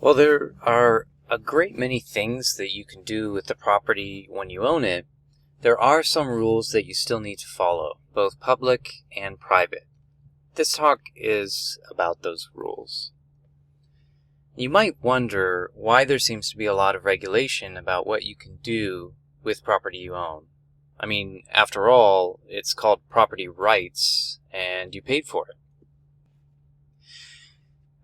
Well, there are a great many things that you can do with the property when you own it. There are some rules that you still need to follow, both public and private. This talk is about those rules. You might wonder why there seems to be a lot of regulation about what you can do with property you own. I mean, after all, it's called property rights, and you paid for it.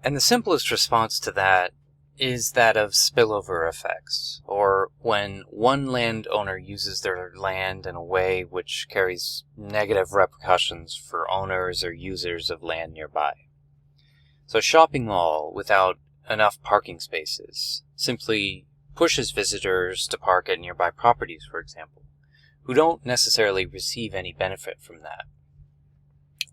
And the simplest response to that is that of spillover effects, or when one landowner uses their land in a way which carries negative repercussions for owners or users of land nearby. So a shopping mall without enough parking spaces simply pushes visitors to park at nearby properties, for example, who don't necessarily receive any benefit from that.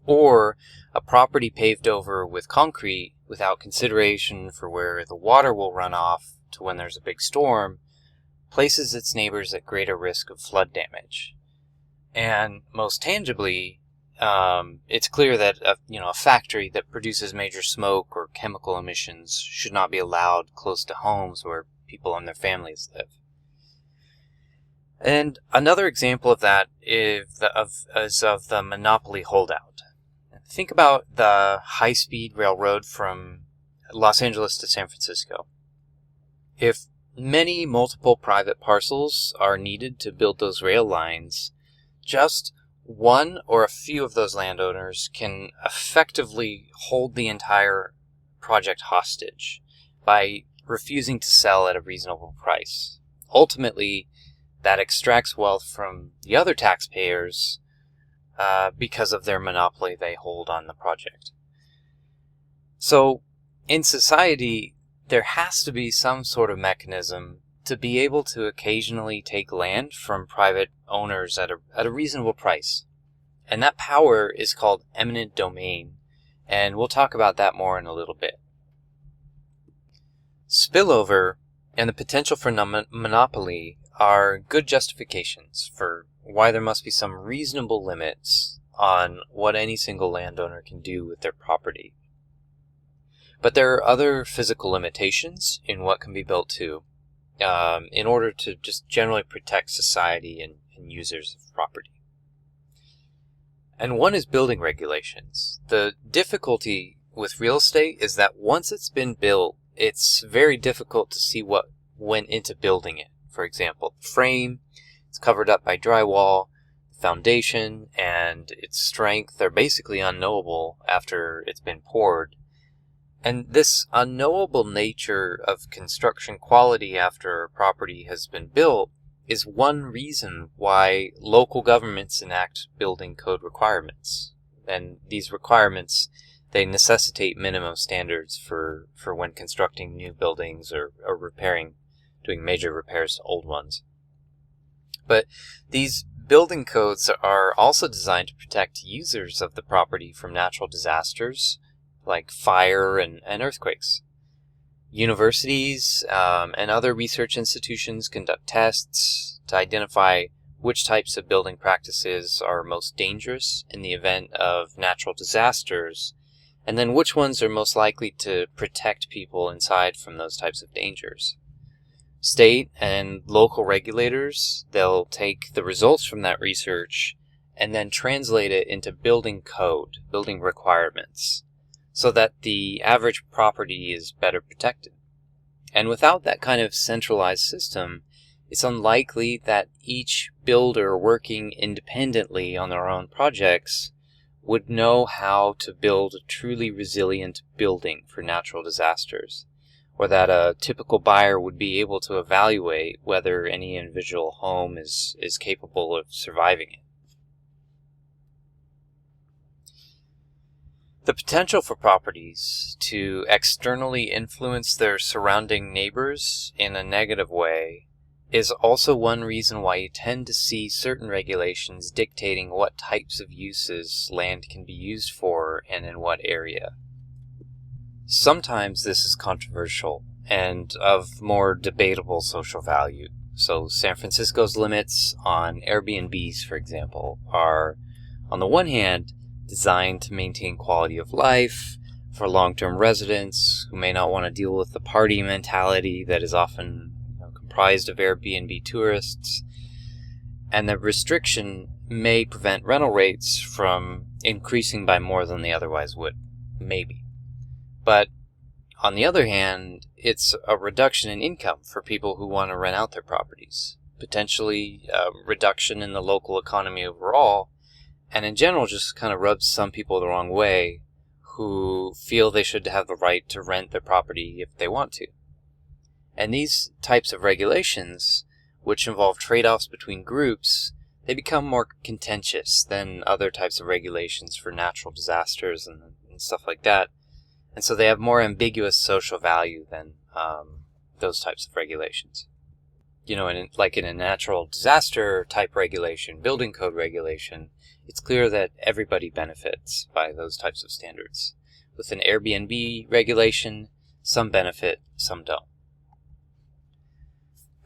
Or a property paved over with concrete without consideration for where the water will run off to when there's a big storm places its neighbors at greater risk of flood damage. And most tangibly, it's clear that a factory that produces major smoke or chemical emissions should not be allowed close to homes where people and their families live. And another example of that is of the monopoly holdout. Think about the high-speed railroad from Los Angeles to San Francisco. If many multiple private parcels are needed to build those rail lines, just one or a few of those landowners can effectively hold the entire project hostage by refusing to sell at a reasonable price. Ultimately, that extracts wealth from the other taxpayers because of their monopoly they hold on the project. So, in society, there has to be some sort of mechanism to be able to occasionally take land from private owners at a reasonable price. And that power is called eminent domain, and we'll talk about that more in a little bit. Spillover and the potential for monopoly are good justifications for why there must be some reasonable limits on what any single landowner can do with their property. But there are other physical limitations in what can be built too, in order to just generally protect society and users of property. And one is building regulations. The difficulty with real estate is that once it's been built, it's very difficult to see what went into building it. For example, the frame, it's covered up by drywall, the foundation, and its strength are basically unknowable after it's been poured. And this unknowable nature of construction quality after a property has been built is one reason why local governments enact building code requirements. And these requirements, they necessitate minimum standards for when constructing new buildings or doing major repairs to old ones. But these building codes are also designed to protect users of the property from natural disasters like fire and earthquakes. Universities and other research institutions conduct tests to identify which types of building practices are most dangerous in the event of natural disasters, and then which ones are most likely to protect people inside from those types of dangers. State and local regulators, they'll take the results from that research and then translate it into building code, building requirements, so that the average property is better protected. And without that kind of centralized system, it's unlikely that each builder working independently on their own projects would know how to build a truly resilient building for natural disasters, or that a typical buyer would be able to evaluate whether any individual home is capable of surviving it. The potential for properties to externally influence their surrounding neighbors in a negative way is also one reason why you tend to see certain regulations dictating what types of uses land can be used for and in what area. Sometimes this is controversial and of more debatable social value. So San Francisco's limits on Airbnbs, for example, are, on the one hand, designed to maintain quality of life for long-term residents who may not want to deal with the party mentality that is often comprised of Airbnb tourists. And the restriction may prevent rental rates from increasing by more than they otherwise would, maybe. But on the other hand, it's a reduction in income for people who want to rent out their properties, potentially a reduction in the local economy overall, and in general just kind of rubs some people the wrong way who feel they should have the right to rent their property if they want to. And these types of regulations, which involve trade-offs between groups, they become more contentious than other types of regulations for natural disasters and stuff like that. And so they have more ambiguous social value than those types of regulations. Like in a natural disaster type regulation, building code regulation, it's clear that everybody benefits by those types of standards. With an Airbnb regulation, some benefit, some don't.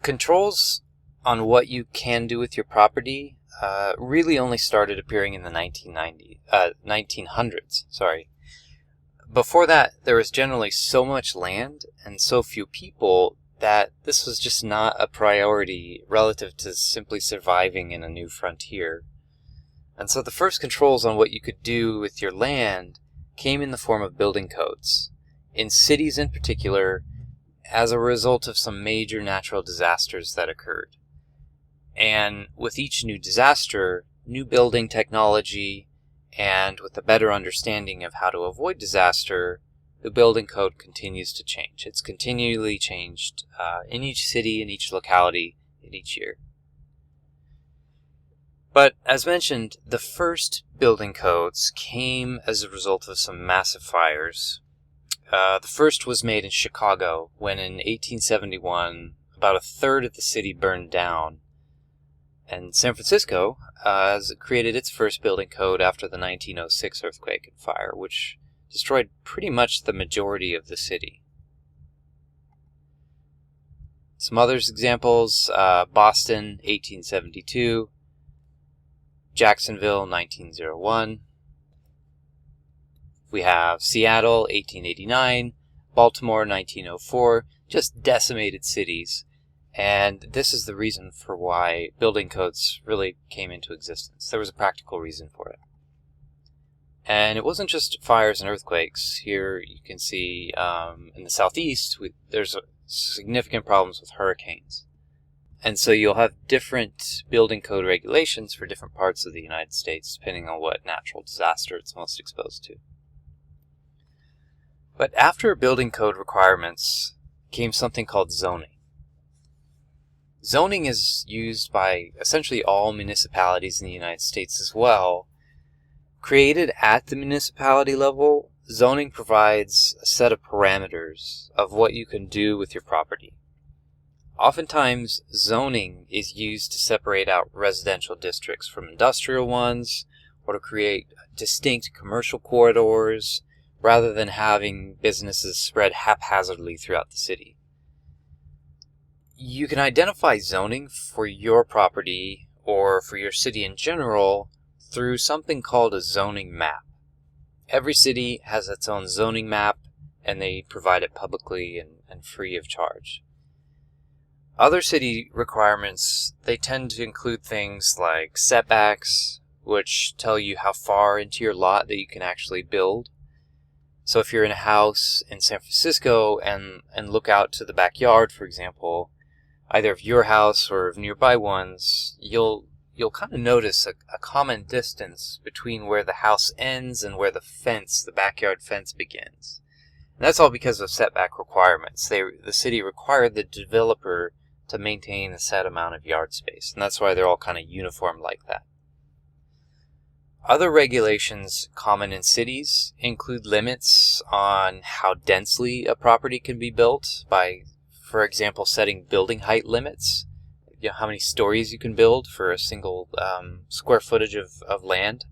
Controls on what you can do with your property really only started appearing in the 1900s. Before that, there was generally so much land and so few people that this was just not a priority relative to simply surviving in a new frontier. And so the first controls on what you could do with your land came in the form of building codes, in cities in particular, as a result of some major natural disasters that occurred. And with each new disaster, new building technology, and with a better understanding of how to avoid disaster, the building code continues to change. It's continually changed in each city, in each locality, in each year. But as mentioned, the first building codes came as a result of some massive fires. The first was made in Chicago when in 1871 about a third of the city burned down. And San Francisco has created its first building code after the 1906 earthquake and fire, which destroyed pretty much the majority of the city. Some other examples, Boston, 1872, Jacksonville, 1901. We have Seattle, 1889, Baltimore, 1904, just decimated cities. And this is the reason for why building codes really came into existence. There was a practical reason for it. And it wasn't just fires and earthquakes. Here you can see in the southeast, there's significant problems with hurricanes. And so you'll have different building code regulations for different parts of the United States, depending on what natural disaster it's most exposed to. But after building code requirements came something called zoning. Zoning is used by essentially all municipalities in the United States as well. Created at the municipality level, zoning provides a set of parameters of what you can do with your property. Oftentimes, zoning is used to separate out residential districts from industrial ones, or to create distinct commercial corridors, rather than having businesses spread haphazardly throughout the city. You can identify zoning for your property or for your city in general through something called a zoning map. Every city has its own zoning map, and they provide it publicly and free of charge. Other city requirements, they tend to include things like setbacks, which tell you how far into your lot that you can actually build. So if you're in a house in San Francisco and look out to the backyard, for example, either of your house or of nearby ones, you'll kind of notice a common distance between where the house ends and where the backyard fence begins. And that's all because of setback requirements. The city required the developer to maintain a set amount of yard space, and that's why they're all kind of uniform like that. Other regulations common in cities include limits on how densely a property can be built by, for example, setting building height limits. How many stories you can build for a single square footage of land,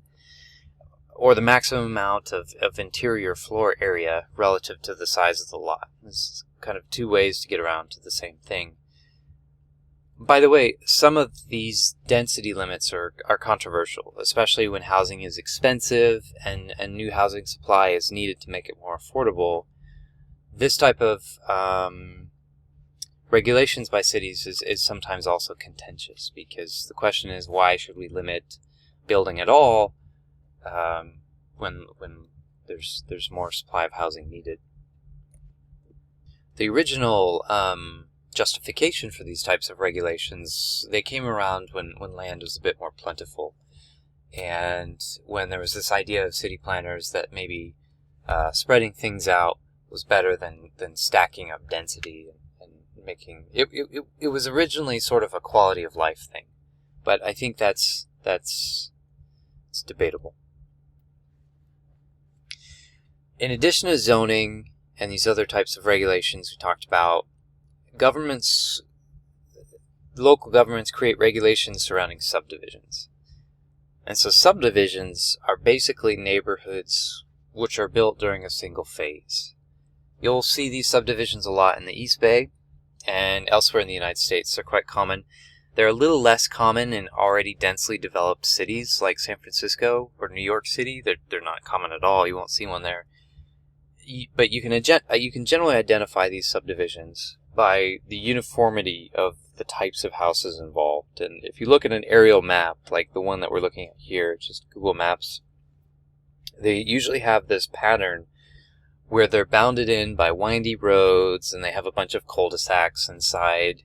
or the maximum amount of interior floor area relative to the size of the lot. There's kind of two ways to get around to the same thing. By the way, some of these density limits are controversial, especially when housing is expensive and new housing supply is needed to make it more affordable. This type of regulations by cities is sometimes also contentious, because the question is, why should we limit building at all when there's more supply of housing needed? The original justification for these types of regulations, they came around when land was a bit more plentiful, and when there was this idea of city planners that maybe spreading things out was better than stacking up density and making it was originally sort of a quality of life thing, but I think it's debatable. In addition to zoning and these other types of regulations we talked about, local governments create regulations surrounding subdivisions. And so subdivisions are basically neighborhoods which are built during a single phase. You'll see these subdivisions a lot in the East Bay and elsewhere in the United States. They're quite common. They're a little less common in already densely developed cities like San Francisco or New York City. They're not common at all. You won't see one there. But you can generally identify these subdivisions by the uniformity of the types of houses involved. And if you look at an aerial map, like the one that we're looking at here, just Google Maps, they usually have this pattern where they're bounded in by windy roads, and they have a bunch of cul-de-sacs inside.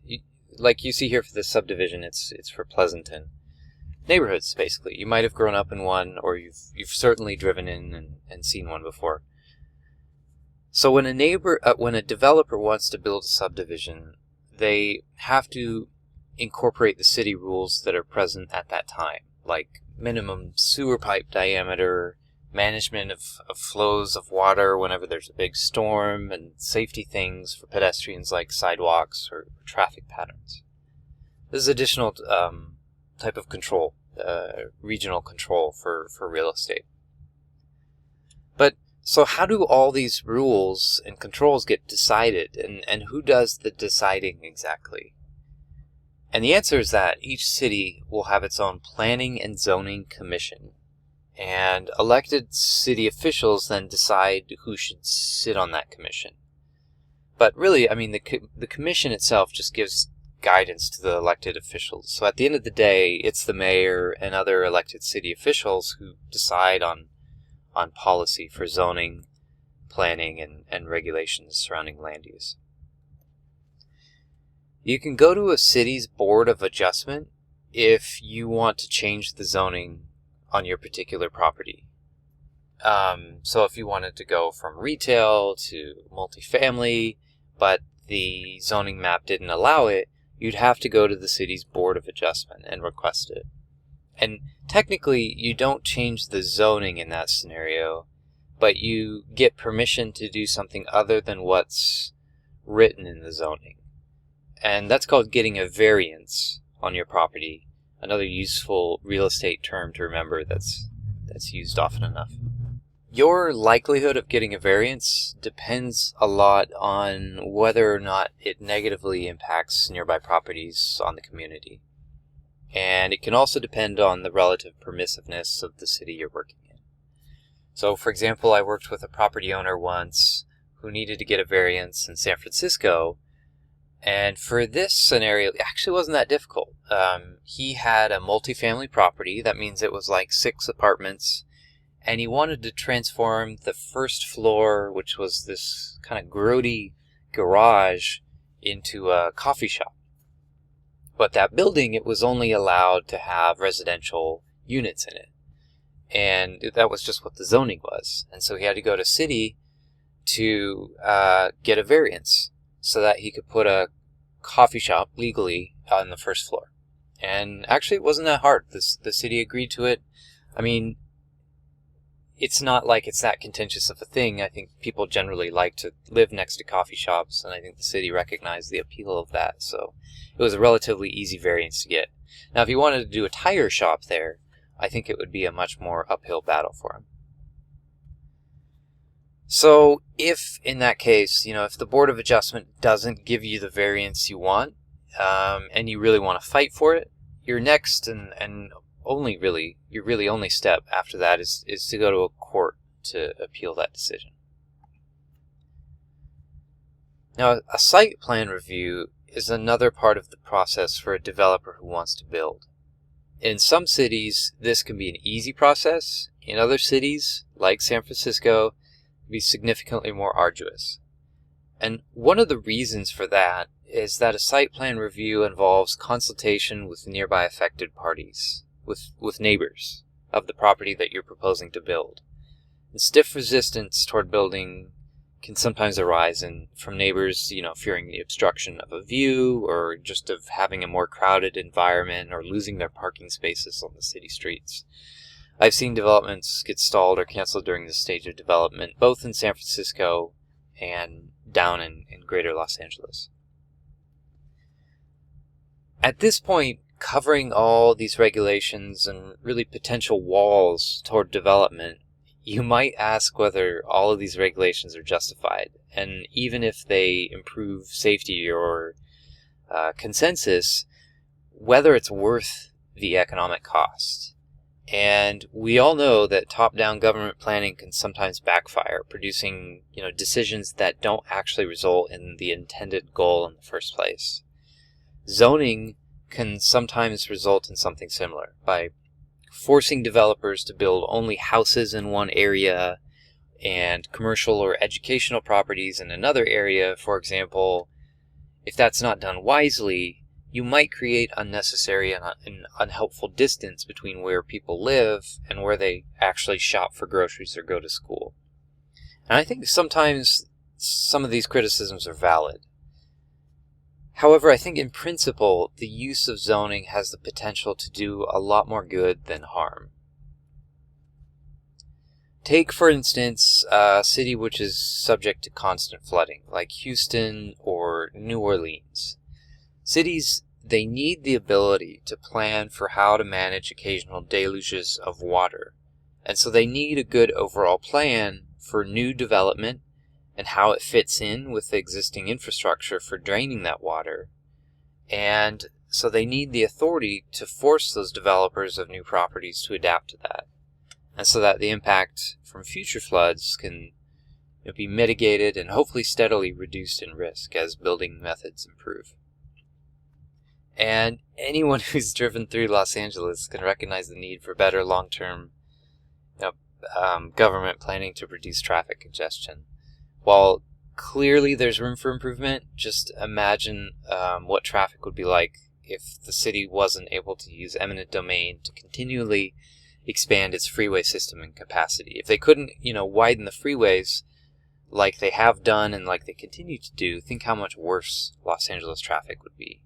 Like you see here for this subdivision, it's for Pleasanton. Neighborhoods, basically. You might have grown up in one, or you've certainly driven in and seen one before. So when a developer wants to build a subdivision, they have to incorporate the city rules that are present at that time, like minimum sewer pipe diameter, management of flows of water whenever there's a big storm, and safety things for pedestrians like sidewalks or traffic patterns. This is additional type of control, regional control for real estate. But so how do all these rules and controls get decided, and who does the deciding exactly? And the answer is that each city will have its own planning and zoning commission, and elected city officials then decide who should sit on that commission. But really, I mean, the commission itself just gives guidance to the elected officials. So at the end of the day, it's the mayor and other elected city officials who decide on policy for zoning, planning, and regulations surrounding land use. You can go to a city's Board of Adjustment if you want to change the zoning on your particular property. So if you wanted to go from retail to multifamily, but the zoning map didn't allow it, you'd have to go to the city's Board of Adjustment and request it. And technically, you don't change the zoning in that scenario, but you get permission to do something other than what's written in the zoning. And that's called getting a variance on your property. Another useful real estate term to remember that's used often enough. Your likelihood of getting a variance depends a lot on whether or not it negatively impacts nearby properties on the community. And it can also depend on the relative permissiveness of the city you're working in. So, for example, I worked with a property owner once who needed to get a variance in San Francisco. And for this scenario, it actually wasn't that difficult. He had a multifamily property. That means it was like 6 apartments. And he wanted to transform the first floor, which was this kind of grody garage, into a coffee shop. But that building, it was only allowed to have residential units in it. And that was just what the zoning was. And so he had to go to city to get a variance so that he could put a coffee shop legally on the first floor. And actually, it wasn't that hard. The city agreed to it. I mean, it's not like it's that contentious of a thing. I think people generally like to live next to coffee shops, and I think the city recognized the appeal of that. So it was a relatively easy variance to get. Now, if he wanted to do a tire shop there, I think it would be a much more uphill battle for him. So if, in that case, if the Board of Adjustment doesn't give you the variance you want, and you really want to fight for it, your next and your really only step after that is to go to a court to appeal that decision. Now, a site plan review is another part of the process for a developer who wants to build. In some cities, this can be an easy process. In other cities, like San Francisco, it can be significantly more arduous. And one of the reasons for that is that a site plan review involves consultation with nearby affected parties, with neighbors of the property that you're proposing to build. And stiff resistance toward building can sometimes arise from neighbors, fearing the obstruction of a view or just of having a more crowded environment or losing their parking spaces on the city streets. I've seen developments get stalled or canceled during this stage of development, both in San Francisco and down in greater Los Angeles. At this point, covering all these regulations and really potential walls toward development, you might ask whether all of these regulations are justified, and even if they improve safety or consensus, whether it's worth the economic cost. And we all know that top-down government planning can sometimes backfire, producing decisions that don't actually result in the intended goal in the first place. Zoning can sometimes result in something similar by forcing developers to build only houses in one area and commercial or educational properties in another area. For example, if that's not done wisely, you might create unnecessary and unhelpful distance between where people live and where they actually shop for groceries or go to school. And I think sometimes some of these criticisms are valid. However, I think in principle, the use of zoning has the potential to do a lot more good than harm. Take, for instance, a city which is subject to constant flooding, like Houston or New Orleans. Cities, they need the ability to plan for how to manage occasional deluges of water, and so they need a good overall plan for new development and how it fits in with the existing infrastructure for draining that water. And so they need the authority to force those developers of new properties to adapt to that. And so that the impact from future floods can be mitigated and hopefully steadily reduced in risk as building methods improve. And anyone who's driven through Los Angeles can recognize the need for better long-term government planning to reduce traffic congestion. While clearly there's room for improvement, just imagine what traffic would be like if the city wasn't able to use eminent domain to continually expand its freeway system and capacity. If they couldn't, widen the freeways like they have done and like they continue to do, think how much worse Los Angeles traffic would be.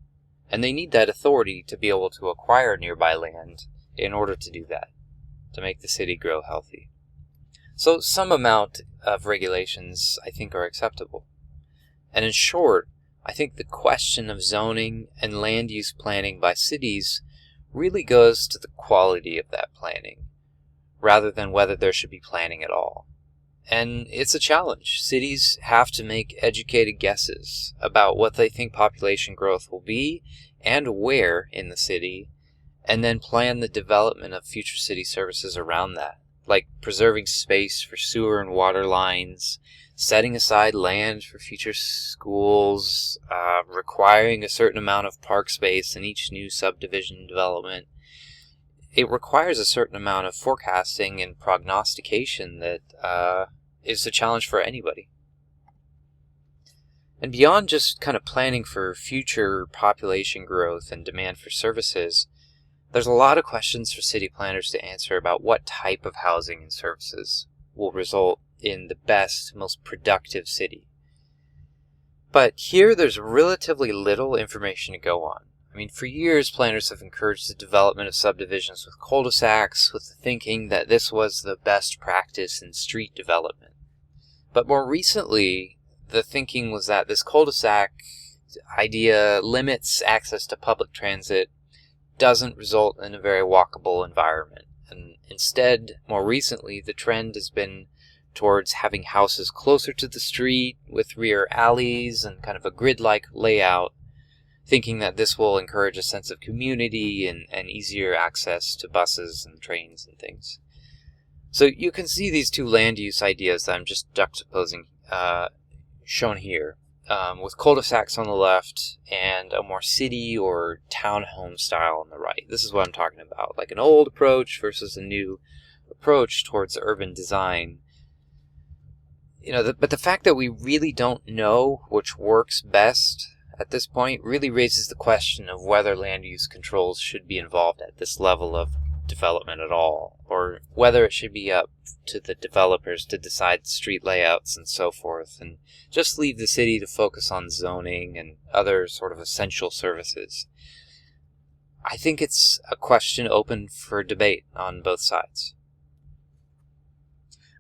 And they need that authority to be able to acquire nearby land in order to do that, to make the city grow healthy. So some amount of regulations, I think, are acceptable. And in short, I think the question of zoning and land use planning by cities really goes to the quality of that planning, rather than whether there should be planning at all. And it's a challenge. Cities have to make educated guesses about what they think population growth will be and where in the city, and then plan the development of future city services around that, like preserving space for sewer and water lines, setting aside land for future schools, requiring a certain amount of park space in each new subdivision development. It requires a certain amount of forecasting and prognostication that is a challenge for anybody. And beyond just kind of planning for future population growth and demand for services, there's a lot of questions for city planners to answer about what type of housing and services will result in the best, most productive city. But here there's relatively little information to go on. I mean, for years planners have encouraged the development of subdivisions with cul-de-sacs with the thinking that this was the best practice in street development. But more recently, the thinking was that this cul-de-sac idea limits access to public transit, doesn't result in a very walkable environment. And instead, more recently, the trend has been towards having houses closer to the street with rear alleys and kind of a grid-like layout thinking that this will encourage a sense of community and easier access to buses and trains and things. So you can see these two land use ideas that I'm just juxtaposing, shown here, with cul-de-sacs on the left and a more city or townhome style on the right. This is what I'm talking about, like an old approach versus a new approach towards urban design. But the fact that we really don't know which works best at this point really raises the question of whether land use controls should be involved at this level of development at all, or whether it should be up to the developers to decide street layouts and so forth, and just leave the city to focus on zoning and other sort of essential services. I think it's a question open for debate on both sides.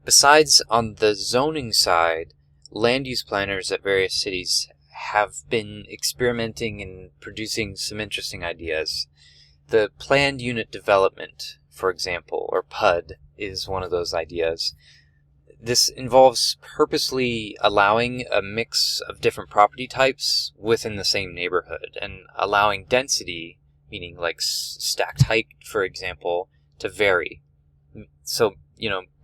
Besides, on the zoning side, land use planners at various cities have been experimenting and producing some interesting ideas. The planned unit development, for example, or PUD, is one of those ideas. This involves purposely allowing a mix of different property types within the same neighborhood and allowing density, meaning like stacked height, for example, to vary. So,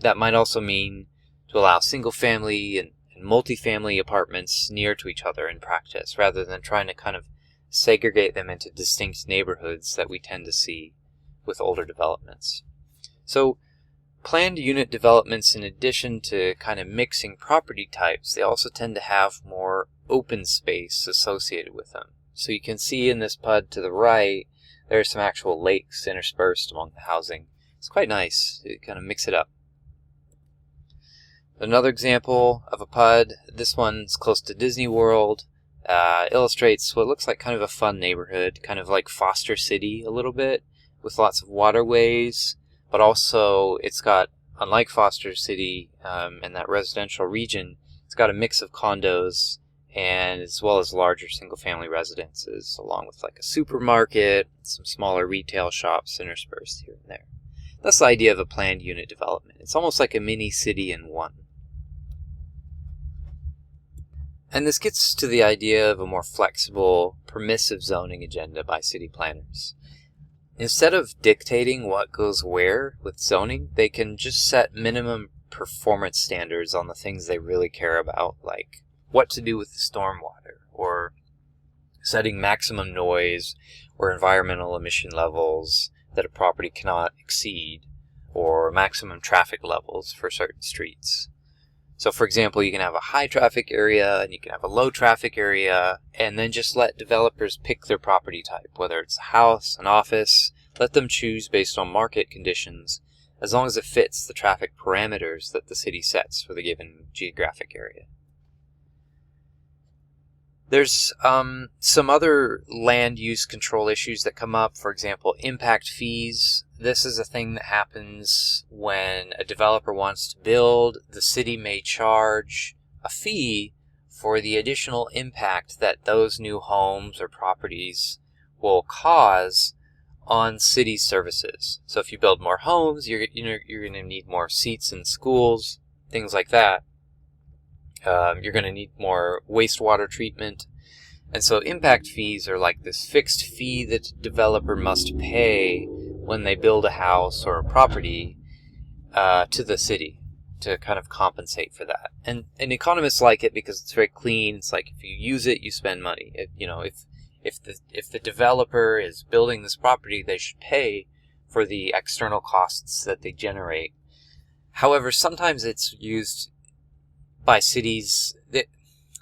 that might also mean to allow single-family and multifamily apartments near to each other in practice, rather than trying to kind of segregate them into distinct neighborhoods that we tend to see with older developments. So planned unit developments, in addition to kind of mixing property types, they also tend to have more open space associated with them. So you can see in this PUD to the right, there are some actual lakes interspersed among the housing. It's quite nice to kind of mix it up. Another example of a PUD, this one's close to Disney World, illustrates what looks like kind of a fun neighborhood, kind of like Foster City a little bit, with lots of waterways, but also it's got, unlike Foster City and that residential region, it's got a mix of condos and as well as larger single-family residences, along with like a supermarket, some smaller retail shops interspersed here and there. That's the idea of a planned unit development. It's almost like a mini city in one. And this gets to the idea of a more flexible, permissive zoning agenda by city planners. Instead of dictating what goes where with zoning, they can just set minimum performance standards on the things they really care about, like what to do with the stormwater, or setting maximum noise or environmental emission levels that a property cannot exceed, or maximum traffic levels for certain streets. So for example, you can have a high traffic area and you can have a low traffic area, and then just let developers pick their property type, whether it's a house, an office. Let them choose based on market conditions, as long as it fits the traffic parameters that the city sets for the given geographic area. There's some other land use control issues that come up. For example, impact fees. This is a thing that happens when a developer wants to build. The city may charge a fee for the additional impact that those new homes or properties will cause on city services. So if you build more homes, you're going to need more seats in schools, things like that. You're going to need more wastewater treatment. And so impact fees are like this fixed fee that a developer must pay when they build a house or a property to the city to kind of compensate for that. And economists like it because it's very clean. It's like if you use it, you spend money. If the developer is building this property, they should pay for the external costs that they generate. However, sometimes it's used by cities that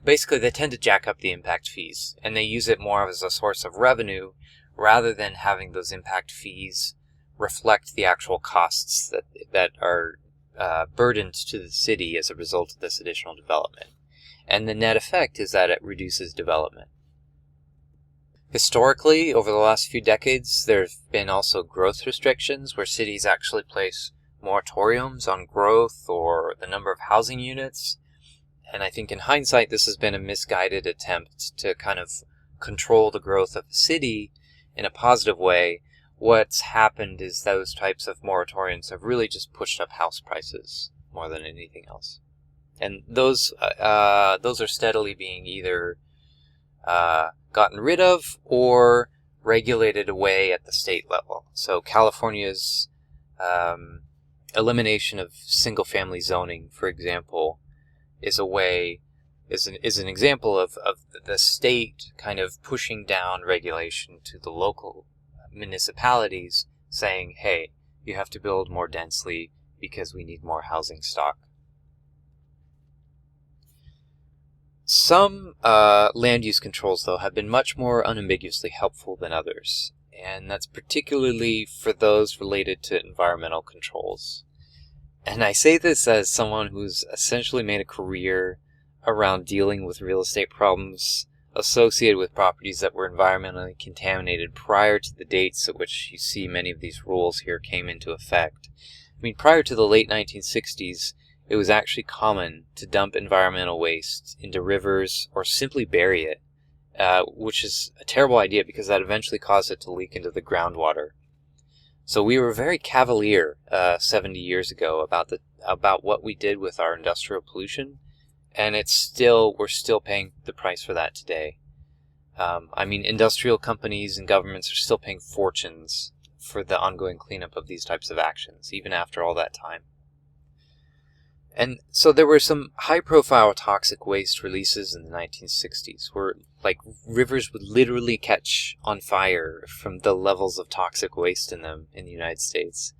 basically they tend to jack up the impact fees, and they use it more as a source of revenue rather than having those impact fees reflect the actual costs that are burdened to the city as a result of this additional development. And the net effect is that it reduces development. Historically, over the last few decades, there have been also growth restrictions where cities actually place moratoriums on growth or the number of housing units. And I think in hindsight, this has been a misguided attempt to kind of control the growth of the city in a positive way. What's happened is those types of moratoriums have really just pushed up house prices more than anything else. And those are steadily being either gotten rid of or regulated away at the state level. So California's elimination of single-family zoning, for example, is an example of the state kind of pushing down regulation to the local municipalities, saying, hey, you have to build more densely because we need more housing stock. Some land use controls, though, have been much more unambiguously helpful than others, and that's particularly for those related to environmental controls. And I say this as someone who's essentially made a career around dealing with real estate problems associated with properties that were environmentally contaminated prior to the dates at which you see many of these rules here came into effect. I mean, prior to the late 1960s, it was actually common to dump environmental waste into rivers or simply bury it, which is a terrible idea because that eventually caused it to leak into the groundwater. So we were very cavalier 70 years ago about what we did with our industrial pollution, and we're still paying the price for that today. I mean, industrial companies and governments are still paying fortunes for the ongoing cleanup of these types of actions, even after all that time. And so there were some high-profile toxic waste releases in the 1960s where, like, rivers would literally catch on fire from the levels of toxic waste in them in the United States.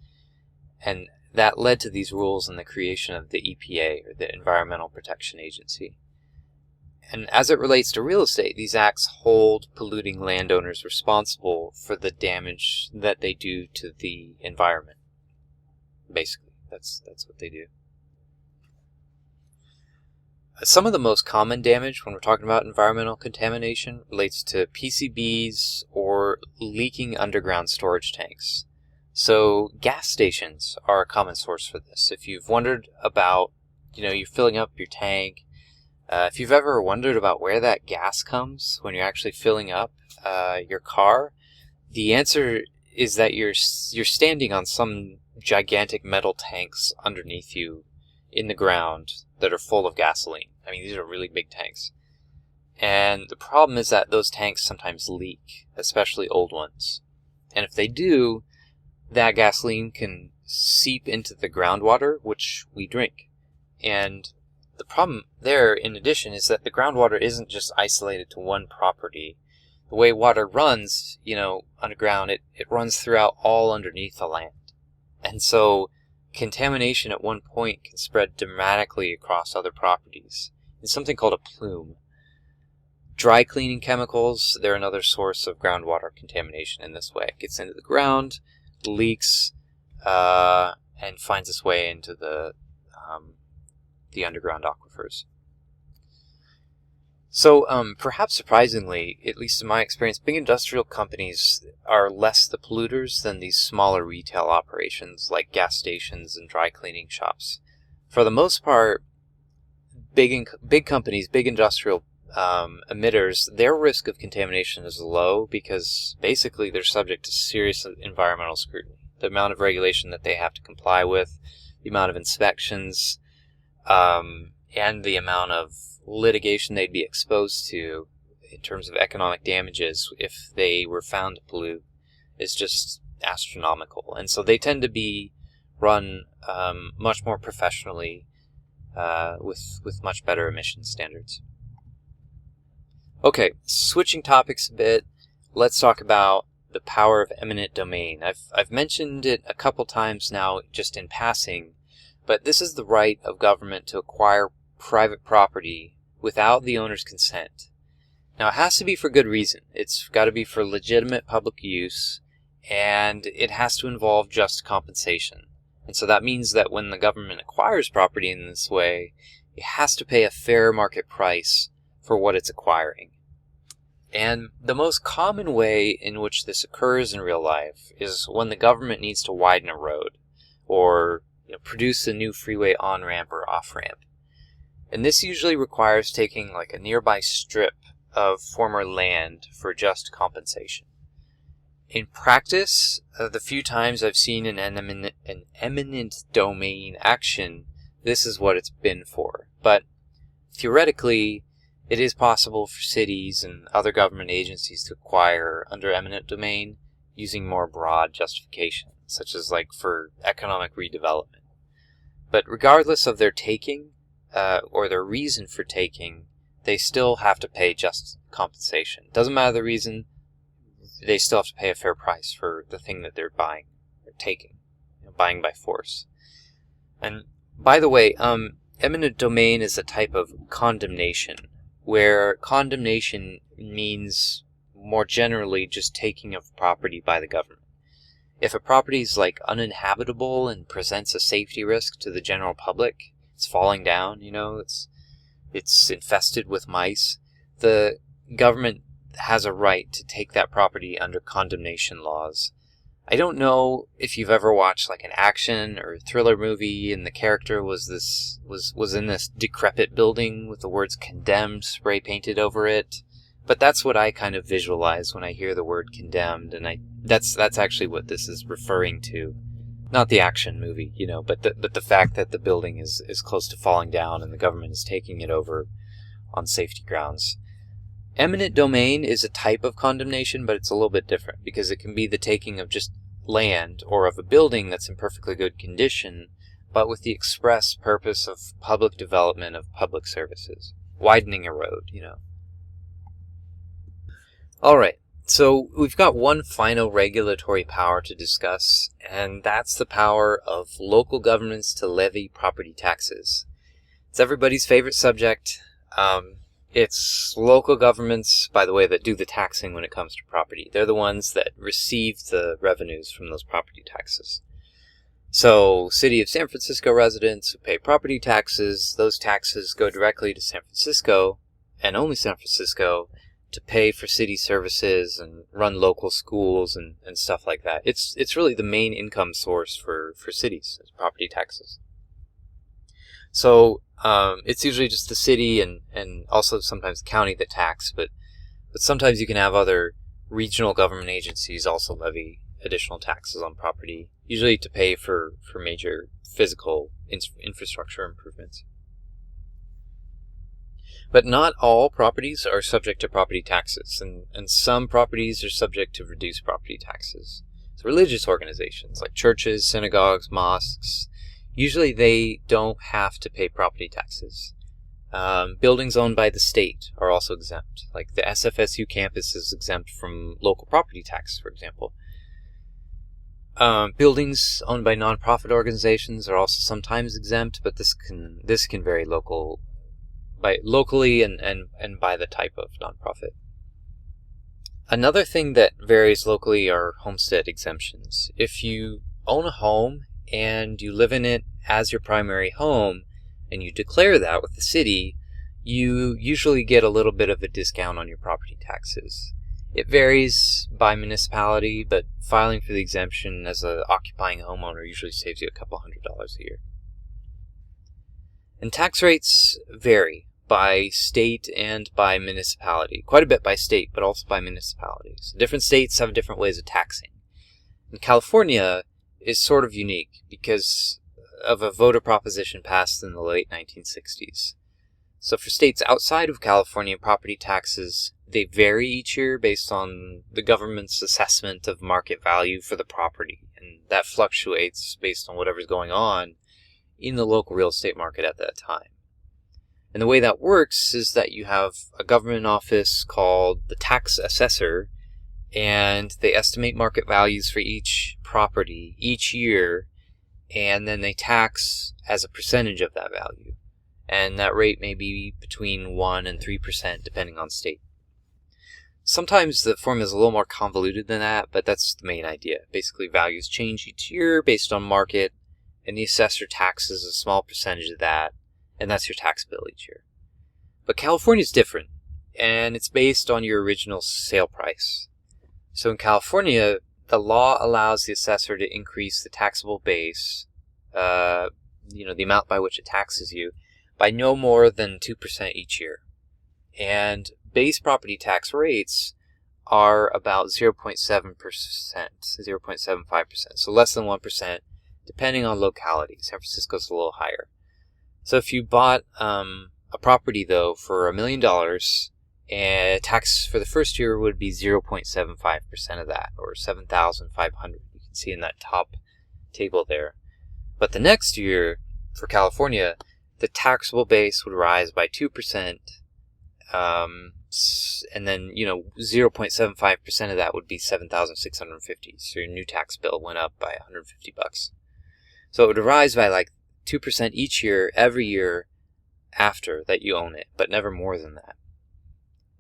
And that led to these rules and the creation of the EPA, or the Environmental Protection Agency. And as it relates to real estate, these acts hold polluting landowners responsible for the damage that they do to the environment. Basically, that's what they do. Some of the most common damage when we're talking about environmental contamination relates to PCBs or leaking underground storage tanks. So gas stations are a common source for this. If you've wondered about, you're filling up your tank, if you've ever wondered about where that gas comes when you're actually filling up your car, the answer is that you're standing on some gigantic metal tanks underneath you in the ground that are full of gasoline. I mean, these are really big tanks. And the problem is that those tanks sometimes leak, especially old ones. And if they do, that gasoline can seep into the groundwater, which we drink. And the problem there, in addition, is that the groundwater isn't just isolated to one property. The way water runs, underground, it runs throughout all underneath the land. And so contamination at one point can spread dramatically across other properties. It's something called a plume. Dry cleaning chemicals, they're another source of groundwater contamination in this way. It gets into the ground, leaks, and finds its way into the underground aquifers. So, perhaps surprisingly, at least in my experience, big industrial companies are less the polluters than these smaller retail operations like gas stations and dry cleaning shops. For the most part, big companies, big industrial emitters, their risk of contamination is low because basically they're subject to serious environmental scrutiny. The amount of regulation that they have to comply with, the amount of inspections, and the amount of litigation they'd be exposed to in terms of economic damages if they were found to pollute is just astronomical. And so they tend to be run much more professionally with much better emission standards. Okay, switching topics a bit, let's talk about the power of eminent domain. I've mentioned it a couple times now just in passing, but this is the right of government to acquire private property without the owner's consent. Now, it has to be for good reason. It's got to be for legitimate public use, and it has to involve just compensation. And so that means that when the government acquires property in this way, it has to pay a fair market price for what it's acquiring. And the most common way in which this occurs in real life is when the government needs to widen a road or produce a new freeway on-ramp or off-ramp. And this usually requires taking like a nearby strip of former land for just compensation. In practice, the few times I've seen an eminent domain action, this is what it's been for. But theoretically, it is possible for cities and other government agencies to acquire under eminent domain using more broad justification, such as like for economic redevelopment. But regardless of their taking or their reason for taking, they still have to pay just compensation. Doesn't matter the reason, they still have to pay a fair price for the thing that they're buying or taking, buying by force. And by the way, eminent domain is a type of condemnation, where condemnation means more generally just taking of property by the government. If a property is like uninhabitable and presents a safety risk to the general public, it's falling down, it's infested with mice, the government has a right to take that property under condemnation laws. I don't know if you've ever watched like an action or thriller movie and the character was in this decrepit building with the words condemned spray painted over it, but that's what I kind of visualize when I hear the word condemned, and that's actually what this is referring to. Not the action movie, but the fact that the building is close to falling down and the government is taking it over on safety grounds. Eminent domain is a type of condemnation, but it's a little bit different because it can be the taking of just land or of a building that's in perfectly good condition, but with the express purpose of public development of public services, widening a road, Alright, so we've got one final regulatory power to discuss, and that's the power of local governments to levy property taxes. It's everybody's favorite subject. It's local governments, by the way, that do the taxing when it comes to property. They're the ones that receive the revenues from those property taxes. So, City of San Francisco residents who pay property taxes, those taxes go directly to San Francisco, and only San Francisco, to pay for city services and run local schools and stuff like that. It's really the main income source for cities, is property taxes. So, it's usually just the city and also sometimes the county that tax, but sometimes you can have other regional government agencies also levy additional taxes on property, usually to pay for major physical infrastructure improvements. But not all properties are subject to property taxes, and some properties are subject to reduced property taxes. So religious organizations like churches, synagogues, mosques, usually they don't have to pay property taxes. Buildings owned by the state are also exempt. Like the SFSU campus is exempt from local property tax, for example. Buildings owned by nonprofit organizations are also sometimes exempt, but this can vary locally and by the type of nonprofit. Another thing that varies locally are homestead exemptions. If you own a home and you live in it as your primary home, and you declare that with the city, you usually get a little bit of a discount on your property taxes. It varies by municipality, but filing for the exemption as an occupying homeowner usually saves you a couple $100 a year. And tax rates vary by state and by municipality. Quite a bit by state, but also by municipalities. Different states have different ways of taxing. And California is sort of unique because of a voter proposition passed in the late 1960s. So for states outside of California, property taxes, they vary each year based on the government's assessment of market value for the property. And that fluctuates based on whatever's going on in the local real estate market at that time. And the way that works is that you have a government office called the tax assessor, and they estimate market values for each property each year, and then they tax as a percentage of that value. And that rate may be between 1% and 3% depending on state. Sometimes the formula is a little more convoluted than that, but that's the main idea. Basically, values change each year based on market, and the assessor taxes a small percentage of that, and that's your tax bill each year. But California is different, and it's based on your original sale price. So in California, the law allows the assessor to increase the taxable base, the amount by which it taxes you, by no more than 2% each year. And base property tax rates are about 0.7%, 0.75%, so less than 1%, depending on locality. San Francisco's a little higher. So if you bought a a property, though, for $1 million, and tax for the first year would be 0.75% of that, or $7,500. You can see in that top table there. But the next year, for California, the taxable base would rise by 2%, and then 0.75% of that would be $7,650. So your new tax bill went up by $150. So it would rise by like 2% each year, every year after that you own it, but never more than that.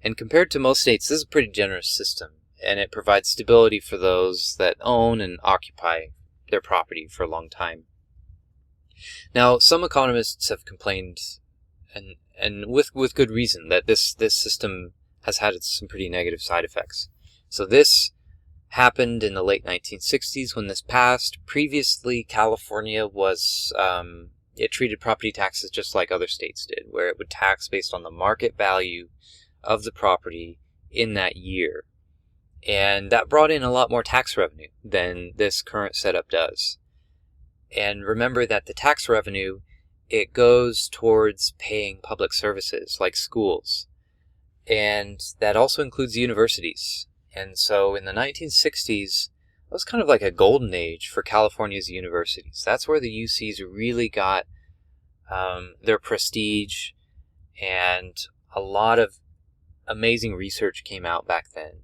And compared to most states, this is a pretty generous system, and it provides stability for those that own and occupy their property for a long time. Now, some economists have complained, and with good reason, that this system has had some pretty negative side effects. So this happened in the late 1960s when this passed. Previously, California was it treated property taxes just like other states did, where it would tax based on the market value of the property in that year. And that brought in a lot more tax revenue than this current setup does. And remember that the tax revenue, it goes towards paying public services like schools. And that also includes universities. And so in the 1960s, it was kind of like a golden age for California's universities. That's where the UCs really got their prestige, and a lot of amazing research came out back then.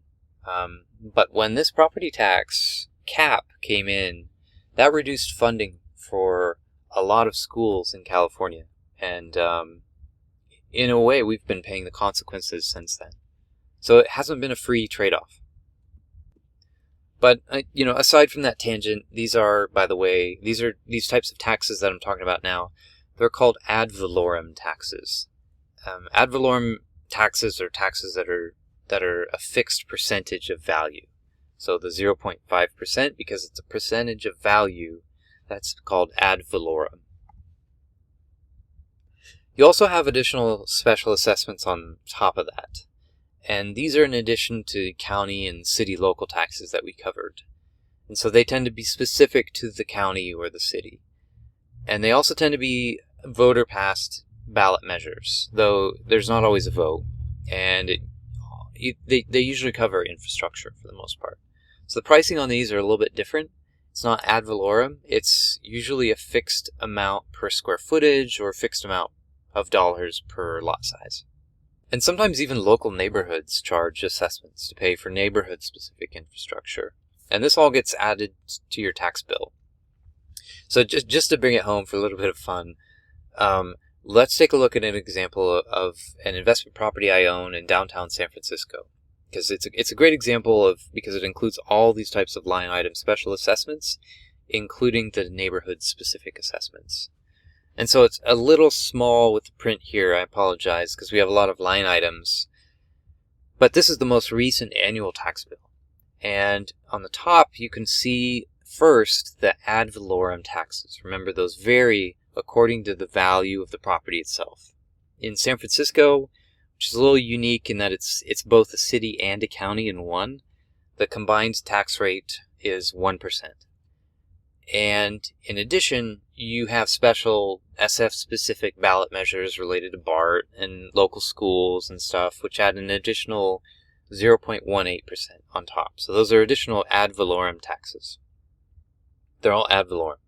But when this property tax cap came in, that reduced funding for a lot of schools in California. And in a way, we've been paying the consequences since then. So it hasn't been a free trade-off. But, aside from that tangent, these are, by the way, these types of taxes that I'm talking about now, they're called ad valorem taxes. Ad valorem taxes are taxes that are a fixed percentage of value. So the 0.5%, because it's a percentage of value, that's called ad valorem. You also have additional special assessments on top of that. And these are in addition to county and city local taxes that we covered. And so they tend to be specific to the county or the city. And they also tend to be voter-passed ballot measures, though there's not always a vote. And they usually cover infrastructure for the most part. So the pricing on these are a little bit different. It's not ad valorem. It's usually a fixed amount per square footage or a fixed amount of dollars per lot size. And sometimes even local neighborhoods charge assessments to pay for neighborhood-specific infrastructure. And this all gets added to your tax bill. So just to bring it home for a little bit of fun, let's take a look at an example of an investment property I own in downtown San Francisco. Because it's a great example because it includes all these types of line item special assessments, including the neighborhood-specific assessments. And so it's a little small with the print here. I apologize because we have a lot of line items. But this is the most recent annual tax bill. And on the top, you can see first the ad valorem taxes. Remember, those vary according to the value of the property itself. In San Francisco, which is a little unique in that it's both a city and a county in one, the combined tax rate is 1%. And in addition, you have special SF-specific ballot measures related to BART and local schools and stuff, which add an additional 0.18% on top. So those are additional ad valorem taxes. They're all ad valorem.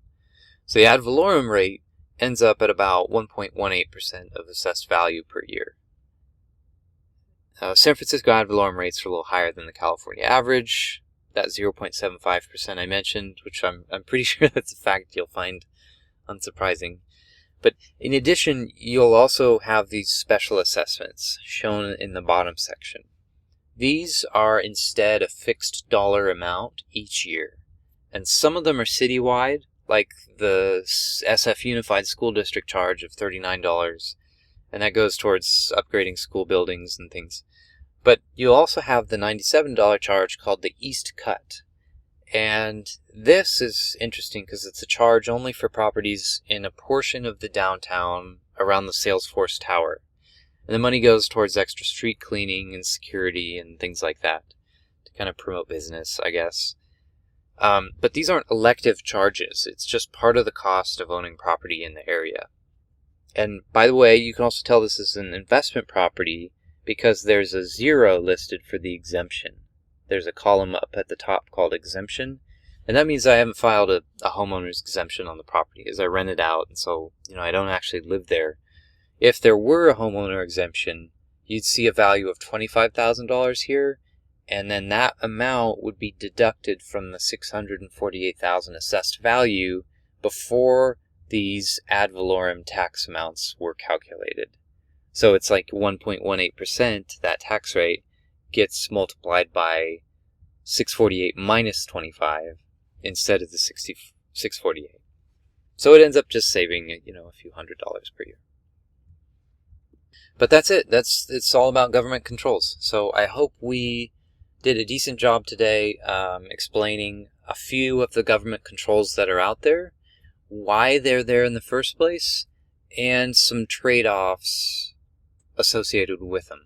So the ad valorem rate ends up at about 1.18% of assessed value per year. San Francisco ad valorem rates are a little higher than the California average. That 0.75% I mentioned, which I'm pretty sure that's a fact you'll find unsurprising. But in addition, you'll also have these special assessments shown in the bottom section. These are instead a fixed dollar amount each year. And some of them are citywide, like the SF Unified School District charge of $39. And that goes towards upgrading school buildings and things. But you'll also have the $97 charge called the East Cut. And this is interesting because it's a charge only for properties in a portion of the downtown around the Salesforce Tower. And the money goes towards extra street cleaning and security and things like that to kind of promote business, I guess. But these aren't elective charges. It's just part of the cost of owning property in the area. And by the way, you can also tell this is an investment property because there's a 0 listed for the exemption. There's a column up at the top called exemption, and that means I haven't filed a homeowner's exemption on the property as I rent it out, and so I don't actually live there. If there were a homeowner exemption, you'd see a value of $25,000 here, and then that amount would be deducted from the $648,000 assessed value before these ad valorem tax amounts were calculated. So it's like 1.18%, that tax rate gets multiplied by 648 minus 25 instead of the 648. So it ends up just saving, a few $100s per year. But that's it. It's all about government controls. So I hope we did a decent job today explaining a few of the government controls that are out there, why they're there in the first place, and some trade-offs associated with them.